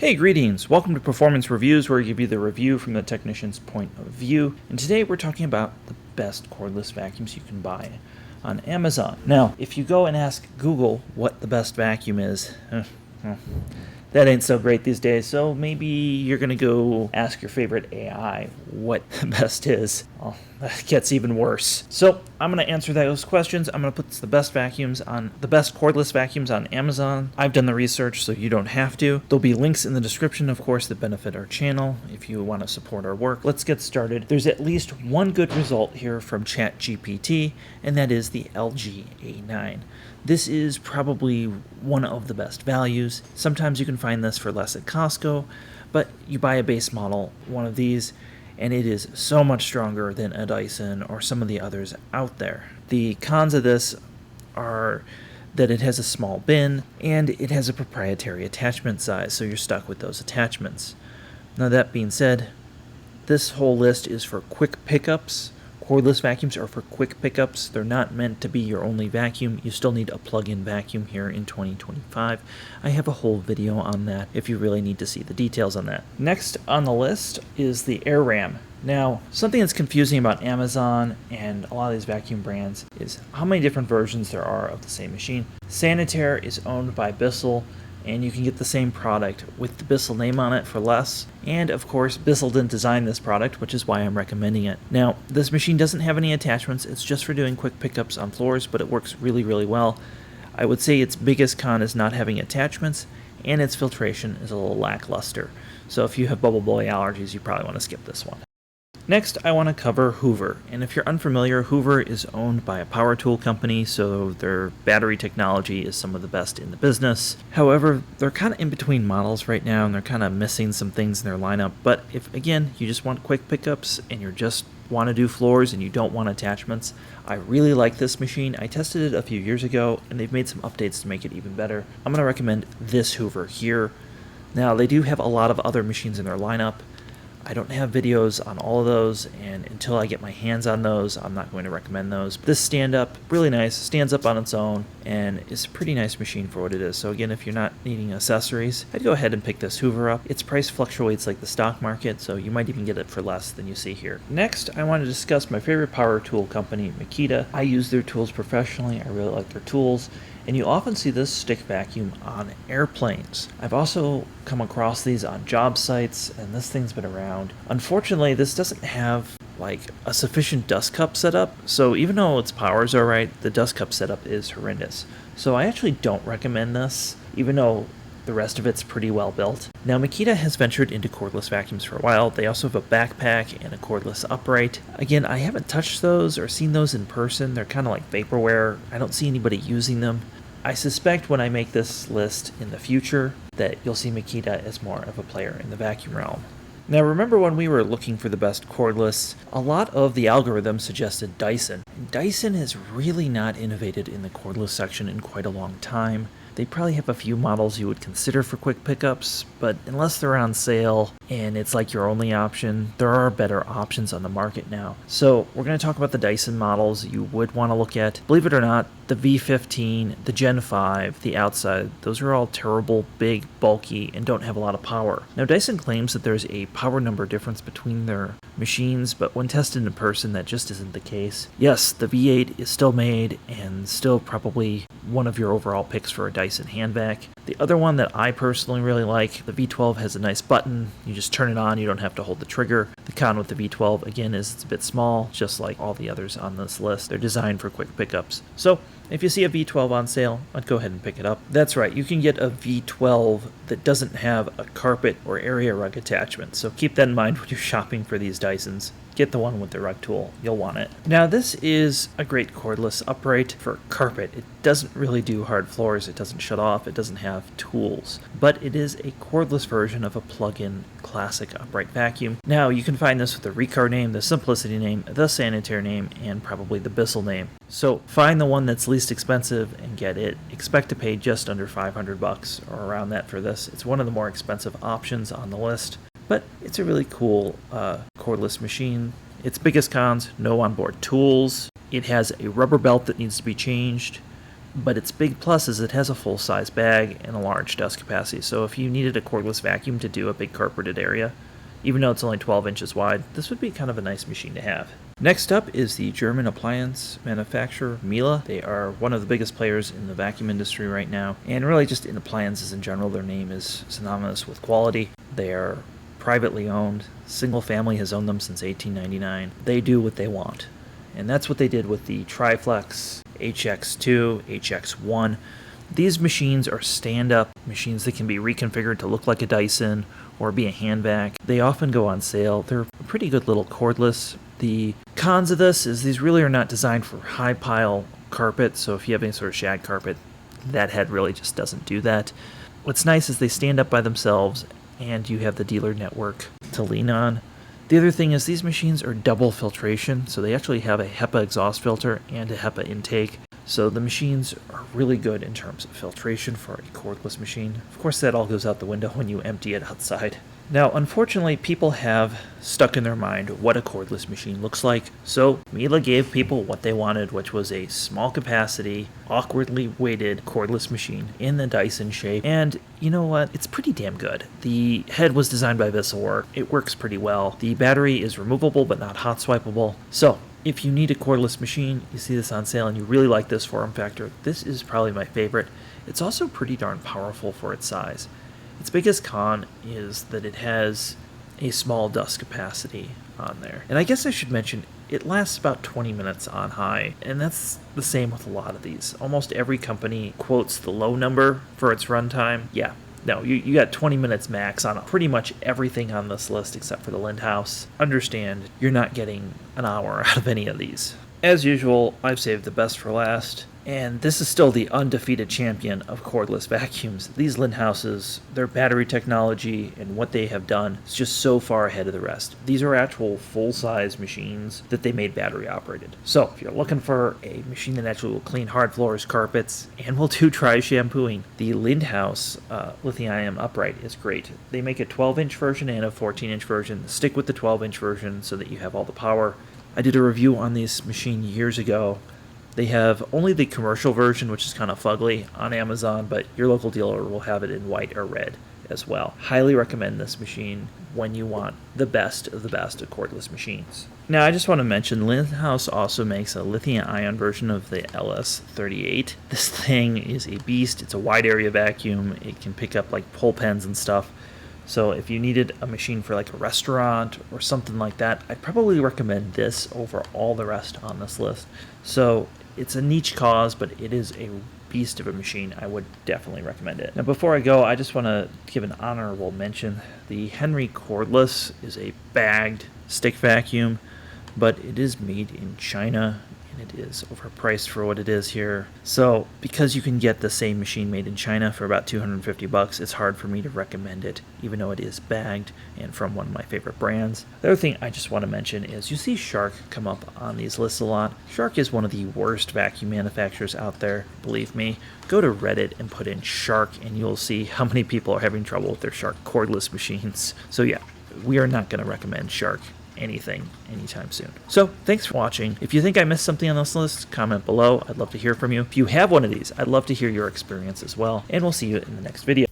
Hey, greetings! Welcome to Performance Reviews, where we give you the review from the technician's point of view. And today we're talking about the best cordless vacuums you can buy on Amazon. Now, if you go and ask Google what the best vacuum is, that ain't so great these days, so maybe you're going to go ask your favorite AI what the best is. Well, that gets even worse. So I'm going to answer those questions. I'm going to put the best cordless vacuums on Amazon. I've done the research, so you don't have to. There'll be links in the description, of course, that benefit our channel if you want to support our work. Let's get started. There's at least one good result here from ChatGPT, and that is the LG A9. This is probably one of the best values. Sometimes you can find this for less at Costco, but you buy a base model, one of these, and it is so much stronger than a Dyson or some of the others out there. The cons of this are that it has a small bin and it has a proprietary attachment size, so you're stuck with those attachments. Now, that being said, this whole list is for quick pickups. Cordless vacuums are for quick pickups. They're not meant to be your only vacuum. You still need a plug-in vacuum here in 2025. I have a whole video on that if you really need to see the details on that. Next on the list is the AirRam. Now, something that's confusing about Amazon and a lot of these vacuum brands is how many different versions there are of the same machine. Sanitaire is owned by Bissell, and you can get the same product with the Bissell name on it for less. And of course, Bissell didn't design this product, which is why I'm recommending it. Now, this machine doesn't have any attachments. It's just for doing quick pickups on floors, but it works really, really well. I would say its biggest con is not having attachments, and its filtration is a little lackluster. So if you have bubble boy allergies, you probably want to skip this one. Next, I want to cover Hoover, and if you're unfamiliar, Hoover is owned by a power tool company, so their battery technology is some of the best in the business. However, they're kind of in between models right now, and they're kind of missing some things in their lineup. But if, again, you just want quick pickups and you just want to do floors and you don't want attachments, I really like this machine. I tested it a few years ago, and they've made some updates to make it even better. I'm going to recommend this Hoover here. Now, they do have a lot of other machines in their lineup. I don't have videos on all of those, and until I get my hands on those, I'm not going to recommend those. This stand-up, really nice, stands up on its own, and is a pretty nice machine for what it is. So again, if you're not needing accessories, I'd go ahead and pick this Hoover up. Its price fluctuates like the stock market, so you might even get it for less than you see here. Next, I want to discuss my favorite power tool company, Makita. I use their tools professionally. I really like their tools. And you often see this stick vacuum on airplanes. I've also come across these on job sites, and this thing's been around. Unfortunately, this doesn't have like a sufficient dust cup setup, so even though its power's alright, the dust cup setup is horrendous. So I actually don't recommend this, even though the rest of it's pretty well built. Now, Makita has ventured into cordless vacuums for a while. They also have a backpack and a cordless upright. Again, I haven't touched those or seen those in person. They're kind of like vaporware. I don't see anybody using them. I suspect when I make this list in the future that you'll see Makita as more of a player in the vacuum realm. Now, remember when we were looking for the best cordless, a lot of the algorithms suggested Dyson. Dyson has really not innovated in the cordless section in quite a long time. They probably have a few models you would consider for quick pickups, but unless they're on sale and it's like your only option, there are better options on the market now. So we're going to talk about the Dyson models you would want to look at. Believe it or not, the V15, the Gen 5, the Outside, those are all terrible, big, bulky, and don't have a lot of power. Now, Dyson claims that there's a power number difference between their machines, but when tested in person, that just isn't the case. Yes, the V8 is still made and still probably one of your overall picks for a Dyson hand vac. The other one that I personally really like, the V12 has a nice button. You just turn it on, you don't have to hold the trigger. The con with the V12, again, is it's a bit small, just like all the others on this list. They're designed for quick pickups. So if you see a V12 on sale, I'd go ahead and pick it up. That's right, you can get a V12 that doesn't have a carpet or area rug attachment, so keep that in mind when you're shopping for these Dysons. Get the one with the rug tool. You'll want it. Now, this is a great cordless upright for carpet. It doesn't really do hard floors. It doesn't shut off. It doesn't have tools. But it is a cordless version of a plug-in classic upright vacuum. Now, you can find this with the Recart name, the Simplicity name, the Sanitaire name, and probably the Bissell name. So find the one that's least expensive and get it. Expect to pay just under $500 or around that for this. It's one of the more expensive options on the list. But it's a really cool cordless machine. Its biggest cons, no onboard tools. It has a rubber belt that needs to be changed. But its big plus is it has a full-size bag and a large dust capacity. So if you needed a cordless vacuum to do a big carpeted area, even though it's only 12 inches wide, this would be kind of a nice machine to have. Next up is the German appliance manufacturer Miele. They are one of the biggest players in the vacuum industry right now, and really just in appliances in general. Their name is synonymous with quality. They are privately owned. Single family has owned them since 1899. They do what they want. And that's what they did with the Triflex, HX2, HX1. These machines are stand-up machines that can be reconfigured to look like a Dyson or be a hand vac. They often go on sale. They're a pretty good little cordless. The cons of this is these really are not designed for high pile carpet, so if you have any sort of shag carpet, that head really just doesn't do that. What's nice is they stand up by themselves and you have the dealer network to lean on. The other thing is these machines are double filtration, so they actually have a HEPA exhaust filter and a HEPA intake. So the machines are really good in terms of filtration for a cordless machine. Of course, that all goes out the window when you empty it outside. Now, unfortunately, people have stuck in their mind what a cordless machine looks like. So Miele gave people what they wanted, which was a small capacity, awkwardly weighted cordless machine in the Dyson shape. And you know what? It's pretty damn good. The head was designed by Visselwerk. It works pretty well. The battery is removable but not hot swipeable. So if you need a cordless machine, you see this on sale and you really like this form factor, this is probably my favorite. It's also pretty darn powerful for its size. Its biggest con is that it has a small dust capacity on there. And I guess I should mention, it lasts about 20 minutes on high, and that's the same with a lot of these. Almost every company quotes the low number for its runtime. Yeah, no, you got 20 minutes max on pretty much everything on this list except for the Lindhaus. Understand, you're not getting an hour out of any of these. As usual, I've saved the best for last. And this is still the undefeated champion of cordless vacuums. These Lindhauses, their battery technology and what they have done is just so far ahead of the rest. These are actual full-size machines that they made battery operated. So if you're looking for a machine that actually will clean hard floors, carpets, and will do dry shampooing, the Lindhaus lithium upright is great. They make a 12-inch version and a 14-inch version. Stick with the 12-inch version so that you have all the power. I did a review on this machine years ago. They have only the commercial version, which is kind of fugly, on Amazon, but your local dealer will have it in white or red as well. Highly recommend this machine when you want the best of cordless machines. Now, I just want to mention, Lindhaus also makes a lithium-ion version of the LS38. This thing is a beast. It's a wide area vacuum. It can pick up like pull pens and stuff. So if you needed a machine for like a restaurant or something like that, I'd probably recommend this over all the rest on this list. So it's a niche cause, but it is a beast of a machine. I would definitely recommend it. Now before I go, I just want to give an honorable mention. The Henry Cordless is a bagged stick vacuum, but it is made in China. And it is overpriced for what it is here. So because you can get the same machine made in China for about $250, it's hard for me to recommend it, even though it is bagged and from one of my favorite brands. The other thing I just want to mention is you see Shark come up on these lists a lot. Shark is one of the worst vacuum manufacturers out there, believe me. Go to Reddit and put in Shark and you'll see how many people are having trouble with their Shark cordless machines. So yeah, we are not going to recommend Shark anything anytime soon. So thanks for watching. If you think I missed something on this list, comment below. I'd love to hear from you. If you have one of these, I'd love to hear your experience as well. And we'll see you in the next video.